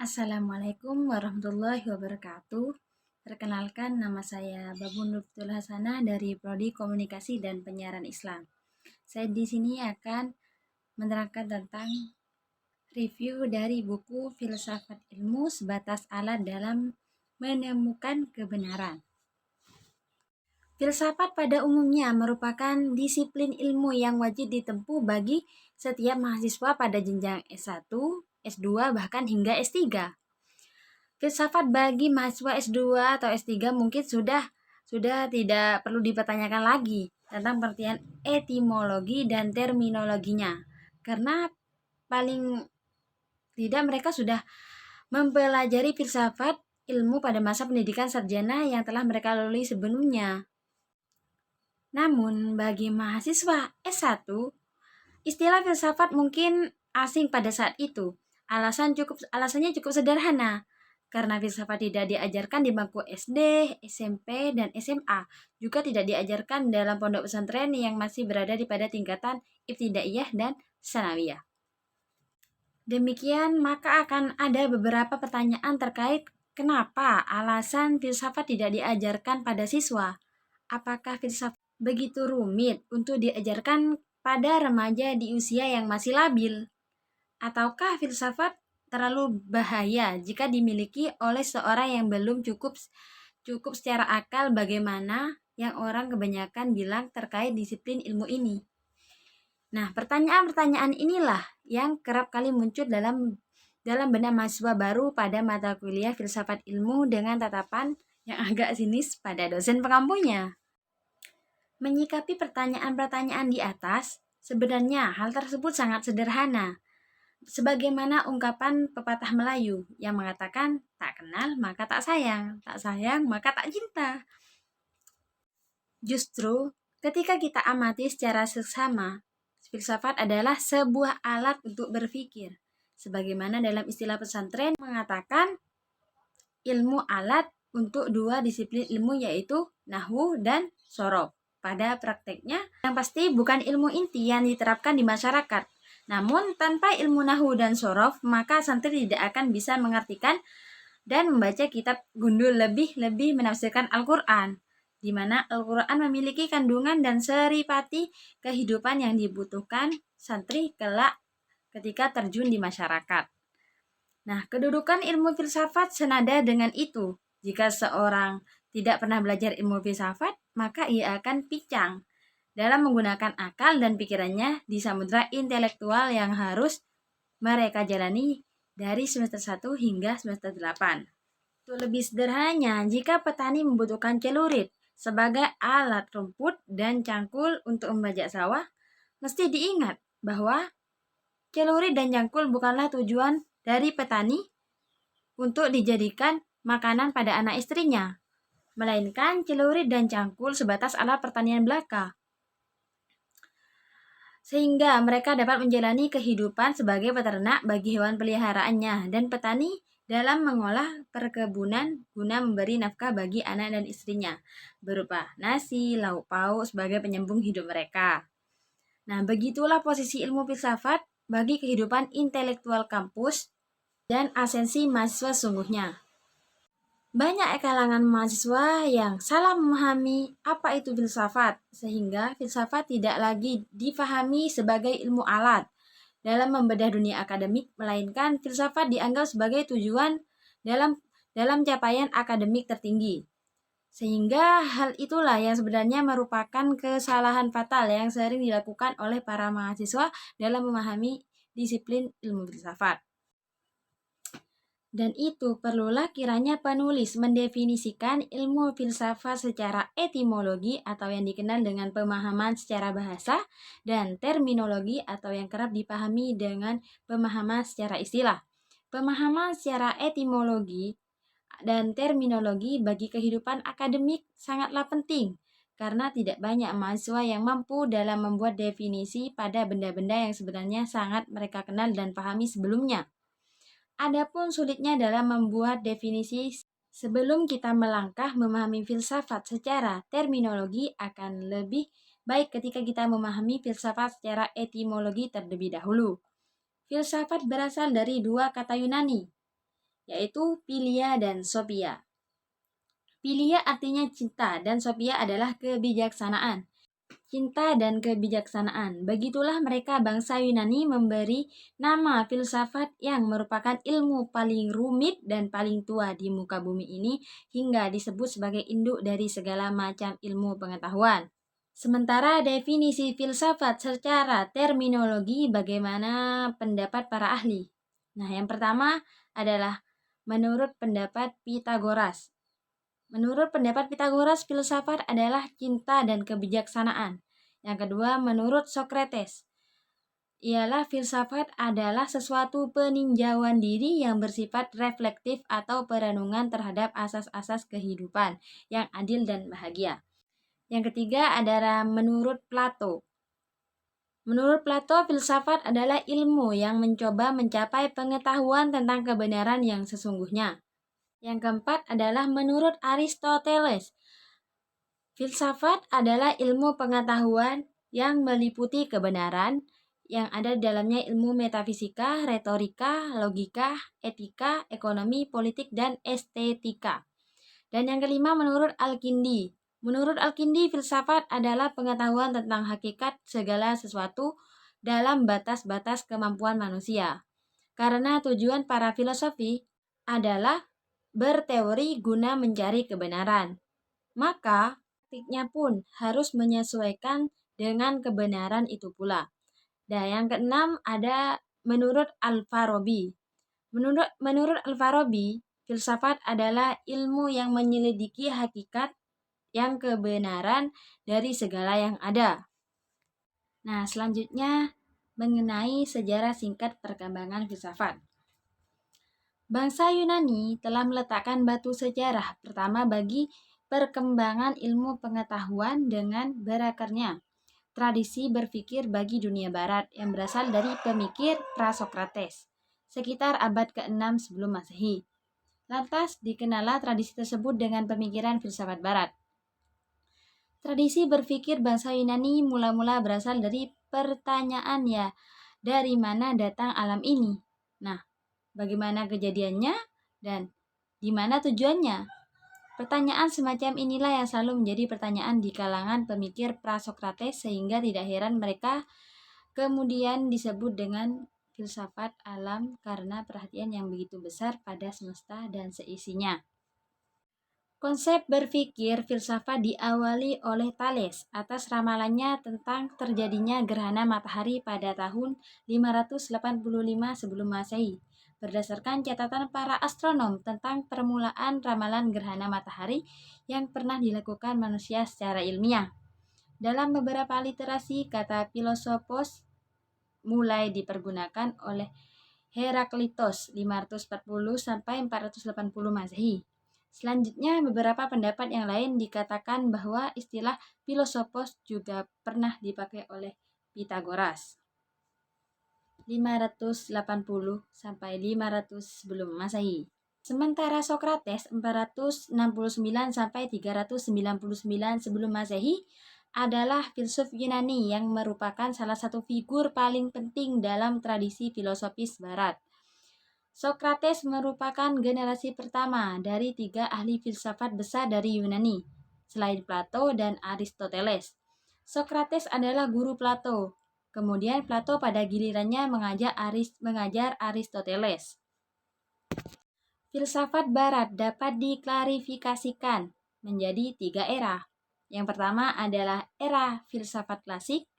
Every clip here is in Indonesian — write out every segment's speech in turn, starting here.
Assalamualaikum warahmatullahi wabarakatuh. Perkenalkan, nama saya Babun Lutful Hasanah dari Prodi Komunikasi dan Penyiaran Islam. Saya di sini akan menerangkan tentang review dari buku Filsafat Ilmu Sebatas Alat dalam Menemukan Kebenaran. Filsafat pada umumnya merupakan disiplin ilmu yang wajib ditempuh bagi setiap mahasiswa pada jenjang S1, S2, bahkan hingga S3. Filsafat bagi mahasiswa S2 atau S3 mungkin sudah tidak perlu dipertanyakan lagi tentang pengertian etimologi dan terminologinya. Karena paling tidak mereka sudah mempelajari filsafat ilmu pada masa pendidikan sarjana yang telah mereka lalui sebelumnya. Namun bagi mahasiswa S1, istilah filsafat mungkin asing pada saat itu. Alasannya cukup sederhana. Karena filsafat tidak diajarkan di bangku SD, SMP, dan SMA, juga tidak diajarkan dalam pondok pesantren yang masih berada di pada tingkatan ibtidaiyah dan sanawiyah. Demikian, maka akan ada beberapa pertanyaan terkait kenapa alasan filsafat tidak diajarkan pada siswa. Apakah filsafat begitu rumit untuk diajarkan pada remaja di usia yang masih labil? Ataukah filsafat terlalu bahaya jika dimiliki oleh seorang yang belum cukup secara akal, bagaimana yang orang kebanyakan bilang terkait disiplin ilmu ini? Nah, pertanyaan-pertanyaan inilah yang kerap kali muncul dalam benak mahasiswa baru pada mata kuliah filsafat ilmu dengan tatapan yang agak sinis pada dosen pengampunya. Menyikapi pertanyaan-pertanyaan di atas, sebenarnya hal tersebut sangat sederhana. Sebagaimana ungkapan pepatah Melayu yang mengatakan tak kenal maka tak sayang maka tak cinta. Justru ketika kita amati secara seksama, filsafat adalah sebuah alat untuk berpikir. Sebagaimana dalam istilah pesantren mengatakan ilmu alat untuk dua disiplin ilmu yaitu nahwu dan shorof. Pada prakteknya, yang pasti bukan ilmu inti yang diterapkan di masyarakat. Namun, tanpa ilmu nahwu dan shorof, maka santri tidak akan bisa mengartikan dan membaca kitab gundul lebih menafsirkan Al-Quran, di mana Al-Quran memiliki kandungan dan seripati kehidupan yang dibutuhkan santri kelak ketika terjun di masyarakat. Nah, kedudukan ilmu filsafat senada dengan itu. Jika seorang tidak pernah belajar ilmu filsafat, maka ia akan pincang dalam menggunakan akal dan pikirannya di samudera intelektual yang harus mereka jalani dari semester 1 hingga semester 8. Itu lebih sederhananya, jika petani membutuhkan celurit sebagai alat rumput dan cangkul untuk membajak sawah, mesti diingat bahwa celurit dan cangkul bukanlah tujuan dari petani untuk dijadikan makanan pada anak istrinya, melainkan celurit dan cangkul sebatas alat pertanian belaka, sehingga mereka dapat menjalani kehidupan sebagai peternak bagi hewan peliharaannya dan petani dalam mengolah perkebunan guna memberi nafkah bagi anak dan istrinya, berupa nasi, lauk pauk sebagai penyambung hidup mereka. Nah, begitulah posisi ilmu filsafat bagi kehidupan intelektual kampus dan asensi mahasiswa sungguhnya. Banyak kalangan mahasiswa yang salah memahami apa itu filsafat, sehingga filsafat tidak lagi difahami sebagai ilmu alat dalam membedah dunia akademik, melainkan filsafat dianggap sebagai tujuan dalam capaian akademik tertinggi. Sehingga hal itulah yang sebenarnya merupakan kesalahan fatal yang sering dilakukan oleh para mahasiswa dalam memahami disiplin ilmu filsafat. Dan itu perlulah kiranya penulis mendefinisikan ilmu filsafat secara etimologi atau yang dikenal dengan pemahaman secara bahasa, dan terminologi atau yang kerap dipahami dengan pemahaman secara istilah. Pemahaman secara etimologi dan terminologi bagi kehidupan akademik sangatlah penting, karena tidak banyak mahasiswa yang mampu dalam membuat definisi pada benda-benda yang sebenarnya sangat mereka kenal dan pahami sebelumnya. Adapun sulitnya dalam membuat definisi sebelum kita melangkah memahami filsafat secara terminologi, akan lebih baik ketika kita memahami filsafat secara etimologi terlebih dahulu. Filsafat berasal dari dua kata Yunani, yaitu Philia dan Sophia. Philia artinya cinta dan Sophia adalah kebijaksanaan. Cinta dan kebijaksanaan. Begitulah mereka bangsa Yunani memberi nama filsafat yang merupakan ilmu paling rumit dan paling tua di muka bumi ini hingga disebut sebagai induk dari segala macam ilmu pengetahuan. Sementara definisi filsafat secara terminologi bagaimana pendapat para ahli. Nah, yang pertama adalah menurut pendapat Pitagoras. Menurut pendapat Pitagoras, filsafat adalah cinta dan kebijaksanaan. Yang kedua, menurut Socrates, ialah filsafat adalah sesuatu peninjauan diri yang bersifat reflektif atau perenungan terhadap asas-asas kehidupan yang adil dan bahagia. Yang ketiga adalah menurut Plato. Menurut Plato, filsafat adalah ilmu yang mencoba mencapai pengetahuan tentang kebenaran yang sesungguhnya. Yang keempat adalah menurut Aristoteles. Filsafat adalah ilmu pengetahuan yang meliputi kebenaran yang ada di dalamnya ilmu metafisika, retorika, logika, etika, ekonomi, politik, dan estetika. Dan yang kelima menurut Al-Kindi. Menurut Al-Kindi, filsafat adalah pengetahuan tentang hakikat segala sesuatu dalam batas-batas kemampuan manusia. Karena tujuan para filosofi adalah berteori guna mencari kebenaran. Maka, praktiknya pun harus menyesuaikan dengan kebenaran itu pula. Dan yang keenam ada menurut Al-Farabi. Menurut Al-Farabi, filsafat adalah ilmu yang menyelidiki hakikat yang kebenaran dari segala yang ada. Nah, selanjutnya mengenai sejarah singkat perkembangan filsafat. Bangsa Yunani telah meletakkan batu sejarah pertama bagi perkembangan ilmu pengetahuan dengan berakarnya tradisi berpikir bagi dunia barat yang berasal dari pemikir Prasokrates sekitar abad ke-6 sebelum Masehi. Lantas dikenallah tradisi tersebut dengan pemikiran filsafat barat. Tradisi berpikir bangsa Yunani mula-mula berasal dari pertanyaan dari mana datang alam ini? Nah, bagaimana kejadiannya dan di mana tujuannya? Pertanyaan semacam inilah yang selalu menjadi pertanyaan di kalangan pemikir Prasokrates sehingga tidak heran mereka kemudian disebut dengan filsafat alam karena perhatian yang begitu besar pada semesta dan seisinya. Konsep berpikir filsafat diawali oleh Thales atas ramalannya tentang terjadinya gerhana matahari pada tahun 585 sebelum Masehi. Berdasarkan catatan para astronom tentang permulaan ramalan gerhana matahari yang pernah dilakukan manusia secara ilmiah. Dalam beberapa literasi, kata filosofos mulai dipergunakan oleh Heraklitos 540 sampai 480 Masehi. Selanjutnya, beberapa pendapat yang lain dikatakan bahwa istilah filosofos juga pernah dipakai oleh Pitagoras 580 sampai 500 sebelum Masehi. Sementara Socrates 469 sampai 399 sebelum Masehi adalah filsuf Yunani yang merupakan salah satu figur paling penting dalam tradisi filosofis barat. Socrates merupakan generasi pertama dari 3 ahli filsafat besar dari Yunani, selain Plato dan Aristoteles. Socrates adalah guru Plato. Kemudian Plato pada gilirannya mengajar Aristoteles. Filsafat barat dapat diklarifikasikan menjadi 3 era. Yang pertama adalah era filsafat klasik,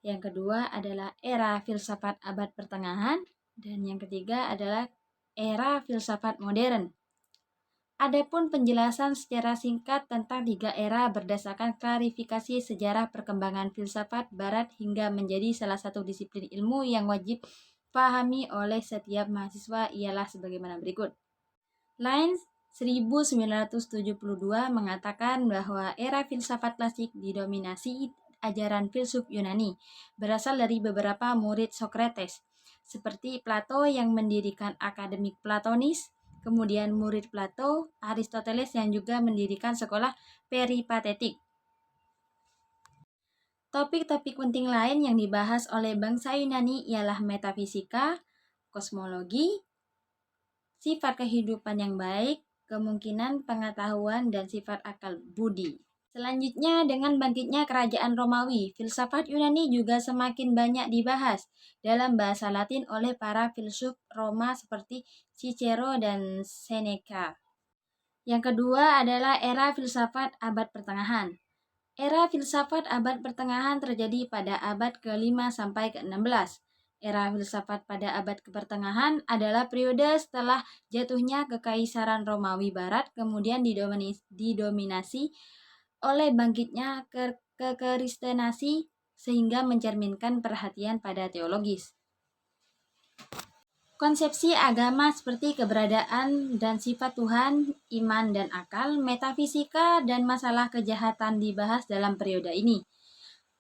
yang kedua adalah era filsafat abad pertengahan, dan yang ketiga adalah era filsafat modern. Adapun penjelasan secara singkat tentang 3 era berdasarkan klarifikasi sejarah perkembangan filsafat barat hingga menjadi salah satu disiplin ilmu yang wajib pahami oleh setiap mahasiswa ialah sebagaimana berikut. Lines 1972 mengatakan bahwa era filsafat klasik didominasi ajaran filsuf Yunani, berasal dari beberapa murid Socrates, seperti Plato yang mendirikan akademik Platonis, kemudian murid Plato, Aristoteles yang juga mendirikan sekolah peripatetik. Topik-topik penting lain yang dibahas oleh bangsa Yunani ialah metafisika, kosmologi, sifat kehidupan yang baik, kemungkinan pengetahuan, dan sifat akal budi. Selanjutnya, dengan bangkitnya kerajaan Romawi, filsafat Yunani juga semakin banyak dibahas dalam bahasa Latin oleh para filsuf Roma seperti Cicero dan Seneca. Yang kedua adalah era filsafat abad pertengahan. Era filsafat abad pertengahan terjadi pada abad ke-5 sampai ke-16. Era filsafat pada abad pertengahan adalah periode setelah jatuhnya Kekaisaran Romawi Barat, kemudian didominasi oleh bangkitnya kekristenasi sehingga mencerminkan perhatian pada teologis. Konsepsi agama seperti keberadaan dan sifat Tuhan, iman dan akal, metafisika, dan masalah kejahatan dibahas dalam periode ini.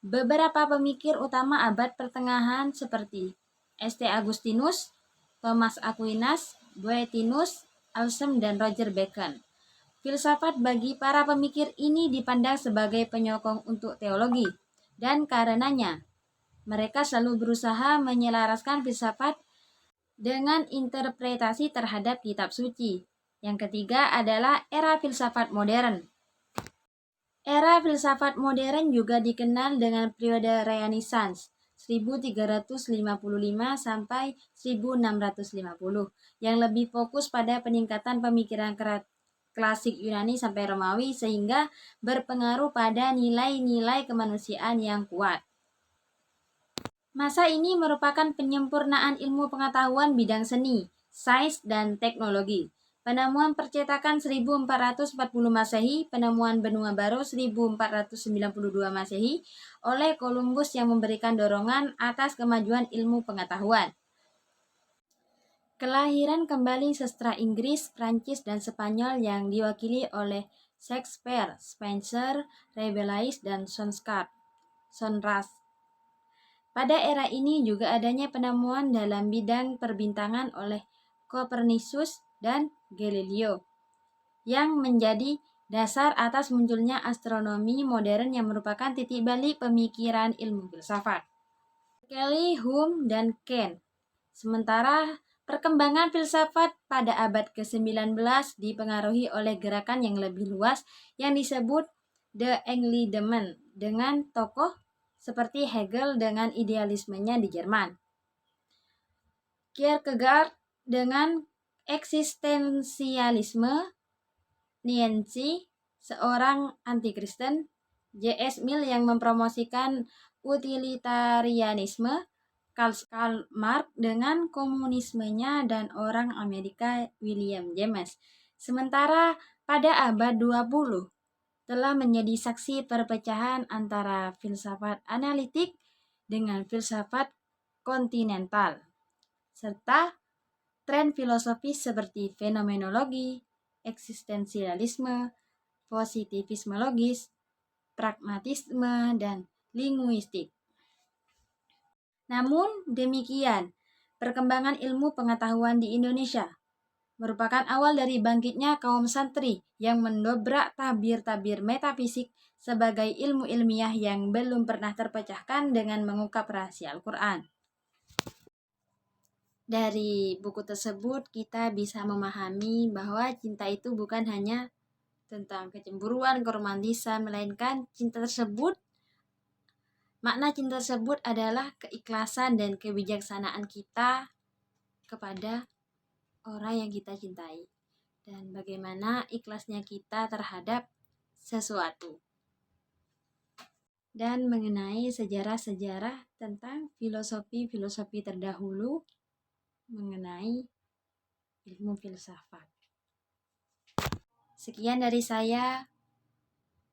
Beberapa pemikir utama abad pertengahan seperti St. Augustinus, Thomas Aquinas, Boethius, Alsem, dan Roger Bacon. Filsafat bagi para pemikir ini dipandang sebagai penyokong untuk teologi, dan karenanya mereka selalu berusaha menyelaraskan filsafat dengan interpretasi terhadap kitab suci. Yang ketiga adalah era filsafat modern. Era filsafat modern juga dikenal dengan periode Renaissance 1355 sampai 1650 yang lebih fokus pada peningkatan pemikiran klasik Yunani sampai Romawi sehingga berpengaruh pada nilai-nilai kemanusiaan yang kuat. Masa ini merupakan penyempurnaan ilmu pengetahuan bidang seni, sains, dan teknologi. Penemuan percetakan 1440 Masehi, penemuan benua baru 1492 Masehi oleh Columbus yang memberikan dorongan atas kemajuan ilmu pengetahuan. Kelahiran kembali sastra Inggris, Prancis, dan Spanyol yang diwakili oleh Shakespeare, Spenser, Rabelais, dan Sonras. Pada era ini juga adanya penemuan dalam bidang perbintangan oleh Copernicus dan Galileo yang menjadi dasar atas munculnya astronomi modern yang merupakan titik balik pemikiran ilmu filsafat. Kelly, Hume, dan Kant. Sementara perkembangan filsafat pada abad ke-19 dipengaruhi oleh gerakan yang lebih luas yang disebut The Enlightenment dengan tokoh seperti Hegel dengan idealismenya di Jerman, Kierkegaard dengan eksistensialisme, Nietzsche seorang anti-Kristen, J.S. Mill yang mempromosikan utilitarianisme, Karl Marx dengan komunismenya, dan orang Amerika William James. Sementara pada abad 20 telah menjadi saksi perpecahan antara filsafat analitik dengan filsafat kontinental, serta tren filosofis seperti fenomenologi, eksistensialisme, positivisme logis, pragmatisme, dan linguistik. Namun demikian, perkembangan ilmu pengetahuan di Indonesia merupakan awal dari bangkitnya kaum santri yang mendobrak tabir-tabir metafisik sebagai ilmu ilmiah yang belum pernah terpecahkan dengan mengungkap rahasia Al-Quran. Dari buku tersebut kita bisa memahami bahwa cinta itu bukan hanya tentang kecemburuan, keromantisan, melainkan makna cinta tersebut adalah keikhlasan dan kebijaksanaan kita kepada orang yang kita cintai, dan bagaimana ikhlasnya kita terhadap sesuatu. Dan mengenai sejarah-sejarah tentang filosofi-filosofi terdahulu mengenai ilmu filsafat. Sekian dari saya.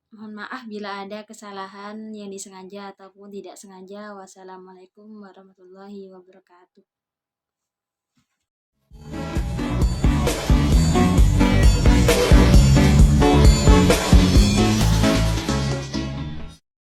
Mohon maaf bila ada kesalahan yang disengaja ataupun tidak sengaja. Wassalamualaikum warahmatullahi wabarakatuh.